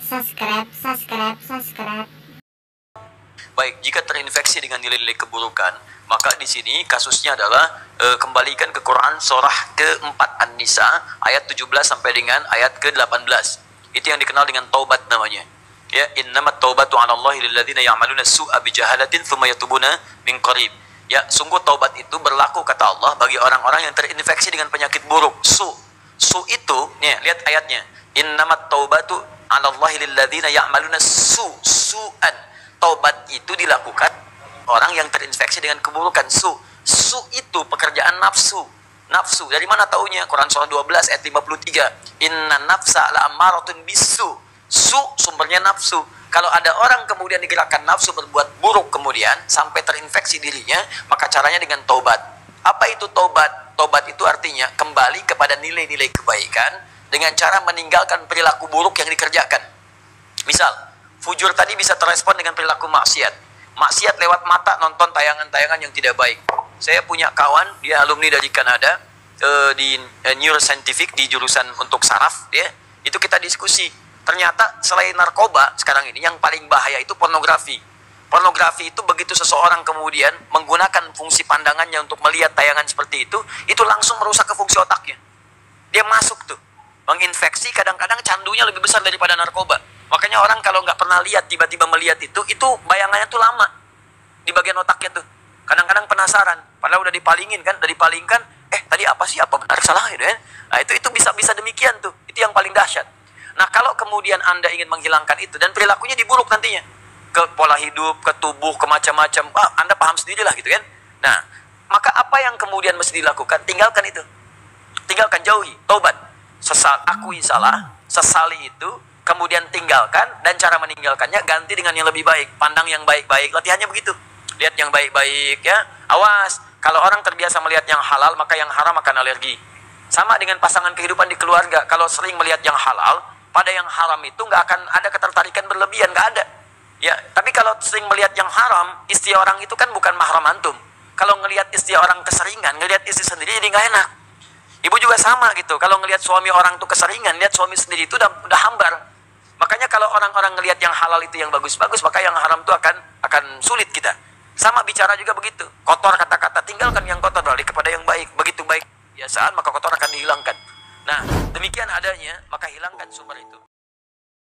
subscribe. Baik, jika terinfeksi dengan nilai-nilai keburukan, maka di sini kasusnya adalah kembalikan ke Quran surah ke-4 An-Nisa ayat 17 sampai dengan ayat ke-18. Itu yang dikenal dengan taubat namanya. Ya, innamat taubatu 'ala Allahi lil ladzina ya'maluna su'a bi jahalatin tsumma yatubuna min qarib. Ya, sungguh taubat itu berlaku kata Allah bagi orang-orang yang terinfeksi dengan penyakit buruk. Su itu, nih lihat ayatnya. Innamat taubatu 'ala Allahi lil ladzina ya'maluna su'an. Taubat itu dilakukan orang yang terinfeksi dengan keburukan. Su itu pekerjaan nafsu. Dari mana taunya? Quran surah 12 ayat 53. Inna nafsa la'ammaratun bisu. Sumbernya nafsu. Kalau ada orang kemudian digerakkan nafsu berbuat buruk kemudian sampai terinfeksi dirinya, maka caranya dengan taubat. Apa itu taubat? Taubat itu artinya kembali kepada nilai-nilai kebaikan dengan cara meninggalkan perilaku buruk yang dikerjakan. Misal, fujur tadi bisa terrespon dengan perilaku maksiat. Maksiat lewat mata nonton tayangan-tayangan yang tidak baik. Saya punya kawan, dia alumni dari Kanada, di neuroscientific, di jurusan untuk saraf, ya. Itu kita diskusi. Ternyata selain narkoba sekarang ini yang paling bahaya itu pornografi. Pornografi itu begitu seseorang kemudian menggunakan fungsi pandangannya untuk melihat tayangan seperti itu langsung merusak ke fungsi otaknya. Dia masuk tuh, menginfeksi, kadang-kadang candunya lebih besar daripada narkoba. Makanya orang kalau nggak pernah lihat, tiba-tiba melihat itu bayangannya tuh lama di bagian otaknya tuh. Kadang-kadang penasaran, padahal udah dipalingin kan, tadi apa sih, apa benar salah gitu kan. Nah itu bisa demikian tuh, itu yang paling dahsyat. Nah kalau kemudian Anda ingin menghilangkan itu dan perilakunya diburuk nantinya, ke pola hidup, ke tubuh, ke macam-macam, Anda paham sendirilah gitu kan. Nah maka apa yang kemudian mesti dilakukan? Tinggalkan itu, tinggalkan, jauhi, taubat, akui salah, sesali itu, kemudian tinggalkan, dan cara meninggalkannya ganti dengan yang lebih baik. Pandang yang baik-baik, latihannya begitu. Lihat yang baik-baik ya. Awas, kalau orang terbiasa melihat yang halal, maka yang haram akan alergi. Sama dengan pasangan kehidupan di keluarga. Kalau sering melihat yang halal, pada yang haram itu nggak akan ada ketertarikan berlebihan, nggak ada. Ya, tapi kalau sering melihat yang haram, istri orang itu kan bukan mahram antum. Kalau ngelihat istri orang keseringan, ngelihat istri sendiri jadi nggak enak. Ibu juga sama gitu. Kalau ngelihat suami orang tuh keseringan, lihat suami sendiri itu udah hambar. Makanya kalau orang-orang ngelihat yang halal itu yang bagus-bagus, maka yang haram itu akan sulit kita. Sama bicara juga begitu. Kotor kata-kata, tinggalkan yang kotor, balik kepada yang baik. Begitu baik kebiasaan, maka kotor akan dihilangkan. Nah, demikian adanya, maka hilangkan sumber itu.